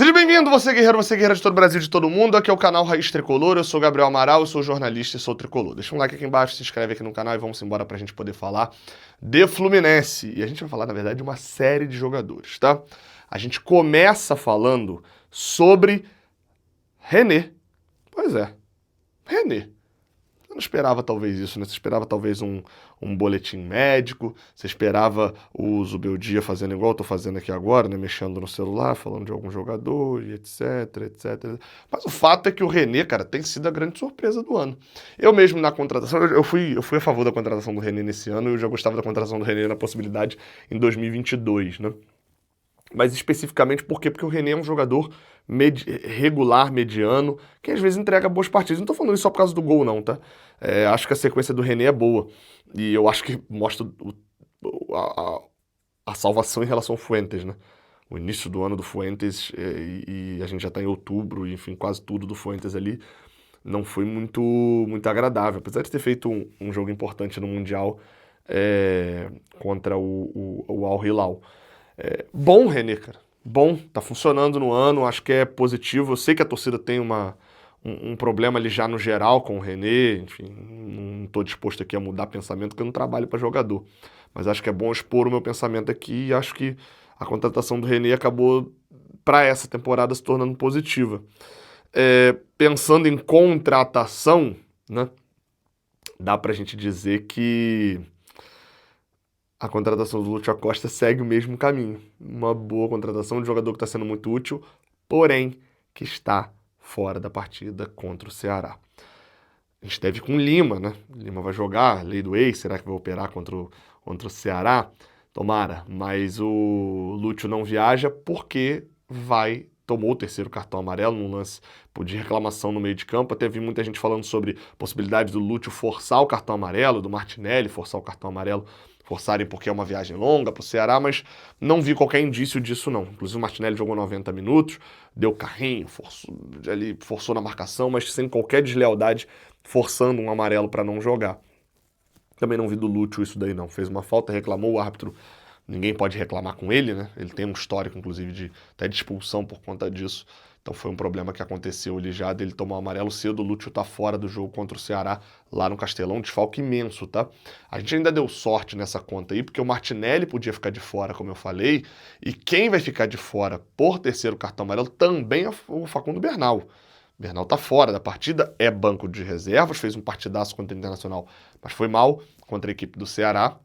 Seja bem-vindo, você guerreira de todo o Brasil, de todo mundo. Aqui é o canal Raiz Tricolor, eu sou Gabriel Amaral, eu sou jornalista e sou tricolor. Deixa um like aqui embaixo, se inscreve aqui no canal e vamos embora pra gente poder falar de Fluminense. E a gente vai falar, na verdade, de uma série de jogadores, tá? A gente começa falando sobre René. Pois é, René. Você não esperava talvez isso, né? Você esperava talvez um boletim médico, você esperava o Zubeldia fazendo igual eu tô fazendo aqui agora, né? Mexendo no celular, falando de algum jogador e etc, etc. Mas o fato é que o René, cara, tem sido a grande surpresa do ano. Eu mesmo na contratação, eu fui a favor da contratação do René nesse ano, eu já gostava da contratação do René na possibilidade em 2022, né? Mas especificamente por quê? Porque o René é um jogador regular, mediano, que às vezes entrega boas partidas. Não tô falando isso só por causa do gol, não, tá? Acho que a sequência do René é boa. E eu acho que mostra a salvação em relação ao Fuentes, né? O início do ano do Fuentes, e a gente já tá em outubro, e, enfim, quase tudo do Fuentes ali, não foi muito agradável. Apesar de ter feito um jogo importante no Mundial contra o Al Hilal. Bom, René, cara. Bom, tá funcionando no ano, acho que é positivo. Eu sei que a torcida tem um problema ali já no geral com o René, enfim, não tô disposto aqui a mudar pensamento, porque eu não trabalho para jogador. Mas acho que é bom expor o meu pensamento aqui e acho que a contratação do René acabou, para essa temporada, se tornando positiva. Pensando em contratação, né, dá pra gente dizer que a contratação do Lúcio Acosta segue o mesmo caminho. Uma boa contratação de jogador que está sendo muito útil, porém que está fora da partida contra o Ceará. A gente deve com o Lima, né? Lima vai jogar, lei do ex, será que vai operar contra o Ceará? Tomara, mas o Lúcio não viaja porque tomou o terceiro cartão amarelo num lance de reclamação no meio de campo. Até vi muita gente falando sobre possibilidades do Lúcio forçar o cartão amarelo, do Martinelli forçar o cartão amarelo, forçarem porque é uma viagem longa para o Ceará, mas não vi qualquer indício disso não. Inclusive o Martinelli jogou 90 minutos, deu carrinho, forçou na marcação, mas sem qualquer deslealdade, forçando um amarelo para não jogar. Também não vi do Lúcio isso daí não. Fez uma falta, reclamou, o árbitro, ninguém pode reclamar com ele, né? Ele tem um histórico, inclusive, até de expulsão por conta disso. Então foi um problema que aconteceu ali já, dele tomar o amarelo cedo. O Lúcio tá fora do jogo contra o Ceará, lá no Castelão, um desfalque imenso, tá? A gente ainda deu sorte nessa conta aí, porque o Martinelli podia ficar de fora, como eu falei, e quem vai ficar de fora por terceiro cartão amarelo também é o Facundo Bernal. Bernal tá fora da partida, é banco de reservas, fez um partidaço contra o Internacional, mas foi mal contra a equipe do Ceará.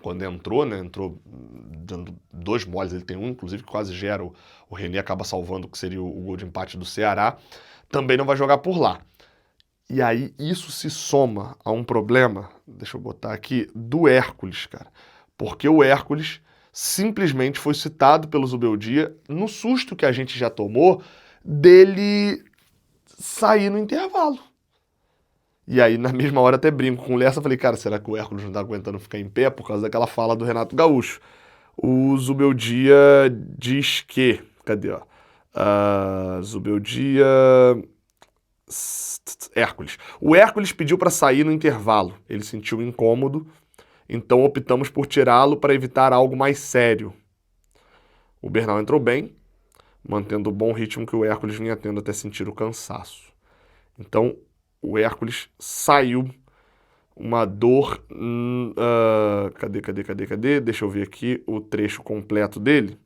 Quando entrou, né? Entrou dando dois moles, ele tem um, inclusive, que quase gera. O René acaba salvando, que seria o gol de empate do Ceará. Também não vai jogar por lá. E aí, isso se soma a um problema, deixa eu botar aqui, do Hércules, cara. Porque o Hércules simplesmente foi citado pelo Zubeldia no susto que a gente já tomou dele sair no intervalo. E aí, na mesma hora, até brinco com o Lessa, falei, cara, será que o Hércules não tá aguentando ficar em pé por causa daquela fala do Renato Gaúcho? O Zubeldia diz que... Cadê, ó? Zubeldia... Hércules. O Hércules pediu para sair no intervalo. Ele sentiu incômodo, então optamos por tirá-lo para evitar algo mais sério. O Bernal entrou bem, mantendo o bom ritmo que o Hércules vinha tendo até sentir o cansaço. Então, o Hércules saiu, uma dor... Cadê? Deixa eu ver aqui o trecho completo dele.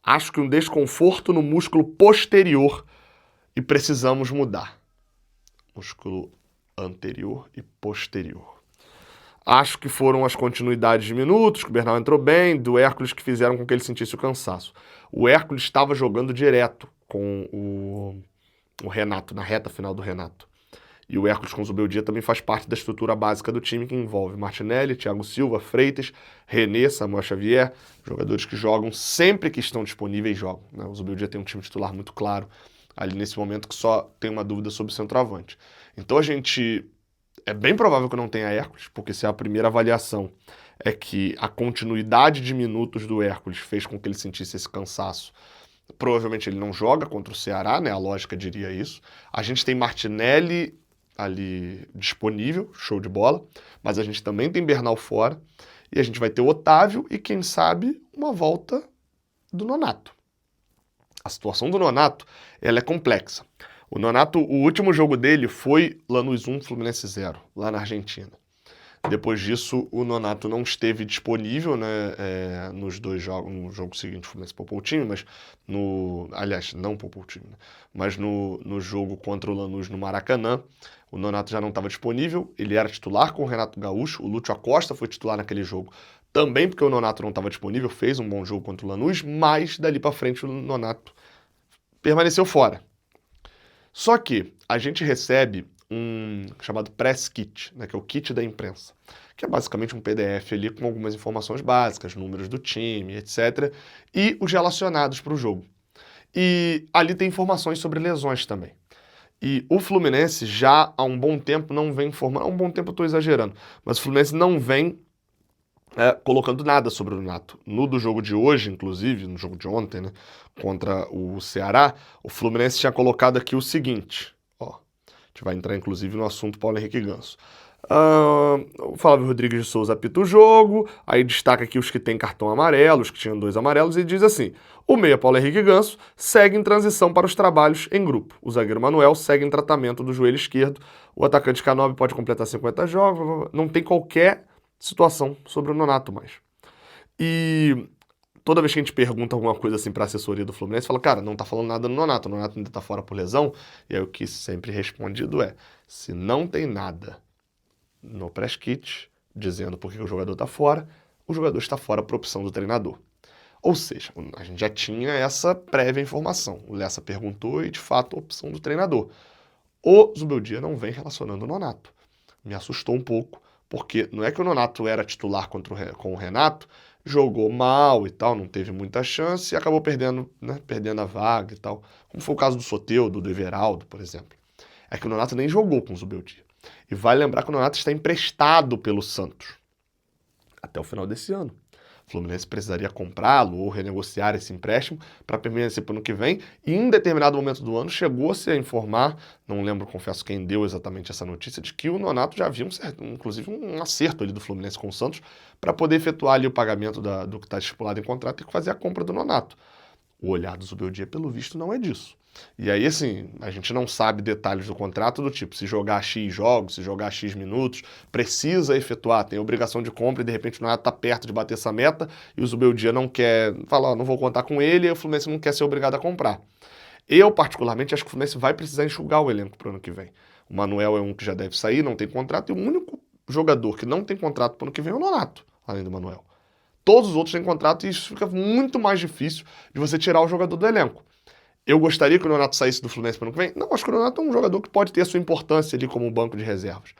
Acho que um desconforto no músculo posterior e precisamos mudar. Músculo anterior e posterior. Acho que foram as continuidades de minutos, que o Bernal entrou bem, do Hércules que fizeram com que ele sentisse o cansaço. O Hércules estava jogando direto com o Renato, na reta final do Renato. E o Hércules com o Zubeldia também faz parte da estrutura básica do time, que envolve Martinelli, Thiago Silva, Freitas, René, Samuel Xavier, jogadores que jogam sempre que estão disponíveis jogam, né? O Zubeldia tem um time titular muito claro ali nesse momento, que só tem uma dúvida sobre o centroavante. Então é bem provável que não tenha Hércules, porque se a primeira avaliação é que a continuidade de minutos do Hércules fez com que ele sentisse esse cansaço, provavelmente ele não joga contra o Ceará, né? A lógica diria isso. A gente tem Martinelli ali disponível, show de bola, mas a gente também tem Bernal fora, e a gente vai ter o Otávio e, quem sabe, uma volta do Nonato. A situação do Nonato, ela é complexa. O Nonato, o último jogo dele foi Lanús 1, Fluminense 0, lá na Argentina. Depois disso, o Nonato não esteve disponível, né, nos dois jogos, no jogo seguinte, o Fluminense poupou o time, mas aliás, não poupou o time, né, mas no jogo contra o Lanús no Maracanã, o Nonato já não estava disponível, ele era titular com o Renato Gaúcho, o Lúcio Acosta foi titular naquele jogo, também porque o Nonato não estava disponível, fez um bom jogo contra o Lanús, mas dali para frente o Nonato permaneceu fora. Só que a gente recebe um chamado Press Kit, né, que é o kit da imprensa, que é basicamente um PDF ali com algumas informações básicas, números do time, etc., e os relacionados para o jogo. E ali tem informações sobre lesões também. E o Fluminense já há um bom tempo não vem informando, há um bom tempo eu estou exagerando, mas o Fluminense não vem colocando nada sobre o Nonato. No do jogo de hoje, inclusive, no jogo de ontem, né, contra o Ceará, o Fluminense tinha colocado aqui o seguinte, ó, a gente vai entrar inclusive no assunto Paulo Henrique Ganso. O Flávio Rodrigues de Souza apita o jogo, aí destaca aqui os que têm cartão amarelo, os que tinham 2 amarelos, e diz assim: o meia Paulo Henrique Ganso segue em transição para os trabalhos em grupo. O zagueiro Manuel segue em tratamento do joelho esquerdo. O atacante Canobi pode completar 50 jogos. Não tem qualquer situação sobre o Nonato mais. E toda vez que a gente pergunta alguma coisa assim para a assessoria do Fluminense, fala, cara, não tá falando nada do Nonato, o Nonato ainda tá fora por lesão. E aí o que sempre respondido é: se não tem nada no press kit dizendo por que o jogador tá fora, o jogador está fora por opção do treinador. Ou seja, a gente já tinha essa prévia informação. O Lessa perguntou e, de fato, a opção do treinador. O Zubeldia não vem relacionando o Nonato. Me assustou um pouco, porque não é que o Nonato era titular com o Renato, jogou mal e tal, não teve muita chance e acabou perdendo, né, perdendo a vaga e tal. Como foi o caso do Soteldo, do Everaldo, por exemplo. É que o Nonato nem jogou com o Zubeldia. E vale lembrar que o Nonato está emprestado pelo Santos até o final desse ano. O Fluminense precisaria comprá-lo ou renegociar esse empréstimo para permanecer para o ano que vem. E em determinado momento do ano chegou-se a informar, não lembro, confesso quem deu exatamente essa notícia, de que o Nonato já havia inclusive um acerto ali do Fluminense com o Santos para poder efetuar ali o pagamento do que está estipulado em contrato e fazer a compra do Nonato. O olhar do Zubeldia, pelo visto, não é disso. E aí, assim, a gente não sabe detalhes do contrato do tipo, se jogar X jogos, se jogar X minutos, precisa efetuar, tem obrigação de compra e de repente o Nonato está perto de bater essa meta e o Zubeldia não quer, fala, não vou contar com ele e o Fluminense não quer ser obrigado a comprar. Eu, particularmente, acho que o Fluminense vai precisar enxugar o elenco para o ano que vem. O Manuel é um que já deve sair, não tem contrato, e o único jogador que não tem contrato para o ano que vem é o Nonato, além do Manuel. Todos os outros têm contrato e isso fica muito mais difícil de você tirar o jogador do elenco. Eu gostaria que o Nonato saísse do Fluminense para o ano que vem? Não, acho que o Nonato é um jogador que pode ter a sua importância ali como banco de reservas.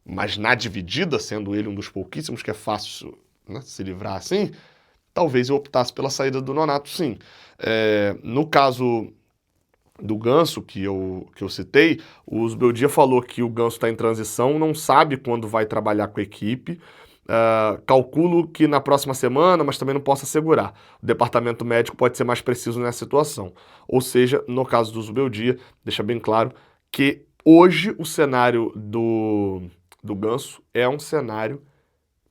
Mas na dividida, sendo ele um dos pouquíssimos que é fácil, né, se livrar assim, talvez eu optasse pela saída do Nonato, sim. No caso do Ganso, que eu citei, o Zubeldia falou que o Ganso está em transição, não sabe quando vai trabalhar com a equipe. Calculo que na próxima semana, mas também não posso assegurar. O departamento médico pode ser mais preciso nessa situação. Ou seja, no caso do Zubeldia, deixa bem claro que hoje o cenário do Ganso é um cenário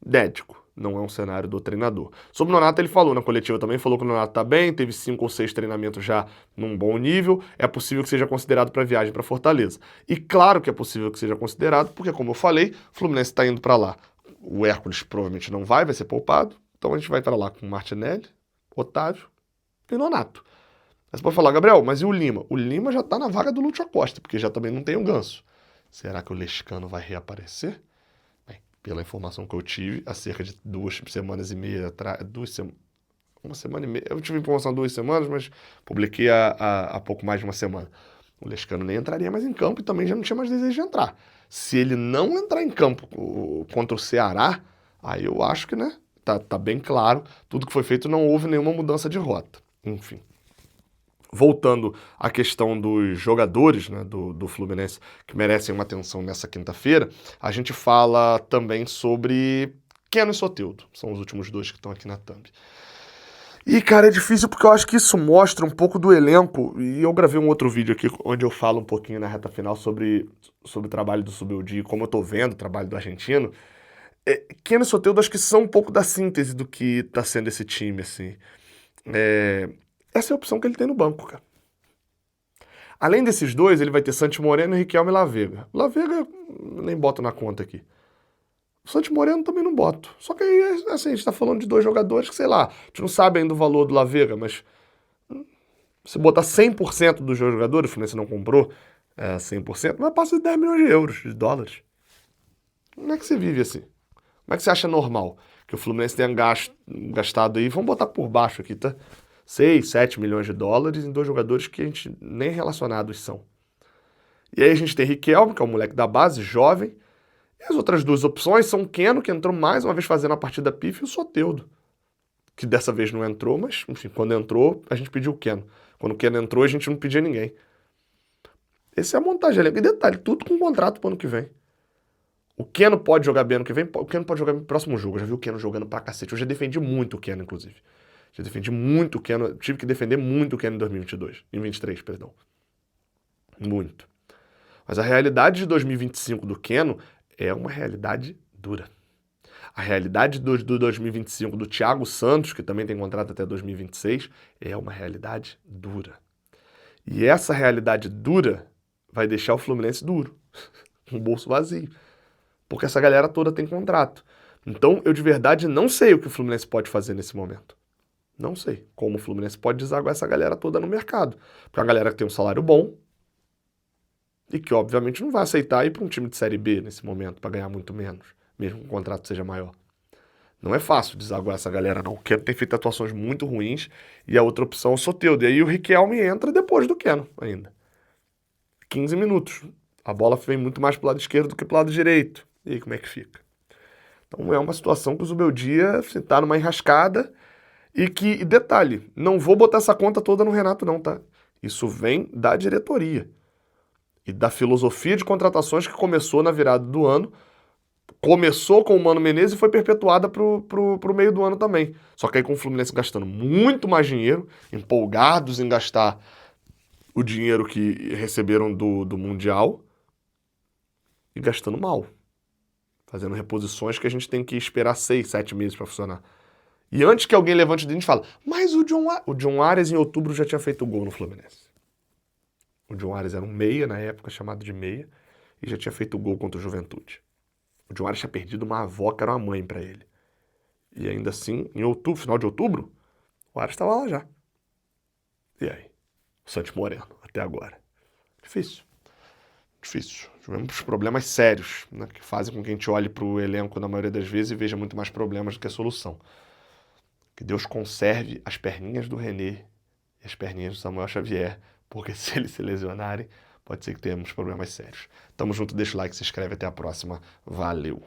médico, não é um cenário do treinador. Sobre o Nonato, ele falou na coletiva também, falou que o Nonato tá bem, teve 5 ou 6 treinamentos já num bom nível, é possível que seja considerado para viagem para Fortaleza. E claro que é possível que seja considerado, porque como eu falei, o Fluminense está indo para lá. O Hércules provavelmente não vai ser poupado, então a gente vai para lá com Martinelli, Otávio e Nonato. Aí você pode falar, Gabriel, mas e o Lima? O Lima já tá na vaga do Lúcio Acosta, porque já também não tem o Ganso. Será que o Lescano vai reaparecer? Pela informação que eu tive, há cerca de 2 semanas e meia atrás, uma semana e meia, eu tive informação há 2 semanas, mas publiquei há pouco mais de uma semana. O Lescano nem entraria mais em campo e também já não tinha mais desejo de entrar. Se ele não entrar em campo contra o Ceará, aí eu acho que, né, tá bem claro, tudo que foi feito não houve nenhuma mudança de rota. Enfim. Voltando à questão dos jogadores, né, do Fluminense que merecem uma atenção nessa quinta-feira, a gente fala também sobre Keno e Soteldo. São os últimos 2 que estão aqui na thumb. E, cara, é difícil porque eu acho que isso mostra um pouco do elenco. E eu gravei um outro vídeo aqui onde eu falo um pouquinho na reta final sobre o trabalho do Zubeldia, como eu tô vendo o trabalho do argentino. Keno e Soteldo acho que são um pouco da síntese do que tá sendo esse time, assim. Essa é a opção que ele tem no banco, cara. Além desses dois, ele vai ter Santi Moreno, Riquelme e Lavega. Lavega nem boto na conta aqui. O Santi Moreno também não boto. Só que aí, assim, a gente tá falando de dois jogadores que, sei lá, a gente não sabe ainda o valor do Lavega, mas se botar 100% dos jogadores, o Fluminense não comprou 100%, mas passa de 10 milhões de euros, de dólares. Como é que você vive assim? Como é que você acha normal que o Fluminense tenha gastado aí, vamos botar por baixo aqui, tá? 6, 7 milhões de dólares em dois jogadores que a gente nem relacionados são. E aí a gente tem Riquelme, que é um moleque da base, jovem. E as outras duas opções são o Keno, que entrou mais uma vez fazendo a partida pífia, e o Soteldo, que dessa vez não entrou, mas, enfim, quando entrou, a gente pediu o Keno. Quando o Keno entrou, a gente não pedia ninguém. Essa é a montagem. E detalhe, tudo com contrato pro ano que vem. O Keno pode jogar bem ano que vem, o Keno pode jogar bem no próximo jogo. Eu já vi o Keno jogando pra cacete. Eu já defendi muito o Keno, inclusive. Já defendi muito o Keno, tive que defender muito o Keno em 2022, em 23, perdão. Muito. Mas a realidade de 2025 do Keno é uma realidade dura. A realidade do 2025 do Thiago Santos, que também tem contrato até 2026, é uma realidade dura. E essa realidade dura vai deixar o Fluminense duro, com o bolso vazio. Porque essa galera toda tem contrato. Então, eu de verdade não sei o que o Fluminense pode fazer nesse momento. Não sei como o Fluminense pode desaguar essa galera toda no mercado. Porque é uma galera que tem um salário bom e que, obviamente, não vai aceitar ir para um time de Série B nesse momento para ganhar muito menos, mesmo que o contrato seja maior. Não é fácil desaguar essa galera, não. O Keno tem feito atuações muito ruins e a outra opção é o Soteldo. E aí o Riquelme entra depois do Keno ainda. 15 minutos. A bola vem muito mais pro lado esquerdo do que pro lado direito. E aí como é que fica? Então é uma situação que o Zubeldia tá numa enrascada e detalhe, não vou botar essa conta toda no Renato não, tá? Isso vem da diretoria e da filosofia de contratações que começou na virada do ano, começou com o Mano Menezes e foi perpetuada pro meio do ano também. Só que aí com o Fluminense gastando muito mais dinheiro, empolgados em gastar o dinheiro que receberam do Mundial e gastando mal. Fazendo reposições que a gente tem que esperar 6, 7 meses para funcionar. E antes que alguém levante o dedo, a gente fala, mas o John Arias em outubro já tinha feito gol no Fluminense. O John Arias era um meia na época, chamado de meia, e já tinha feito gol contra o Juventude. O John Arias tinha perdido uma avó que era uma mãe para ele. E ainda assim, em outubro, final de outubro, o Arias estava lá já. E aí? O Santi Moreno, até agora. Difícil. Difícil. Tivemos problemas sérios, né, que fazem com que a gente olhe para o elenco na maioria das vezes e veja muito mais problemas do que a solução. Que Deus conserve as perninhas do René e as perninhas do Samuel Xavier, porque se eles se lesionarem, pode ser que tenhamos problemas sérios. Tamo junto, deixa o like, se inscreve, até a próxima. Valeu!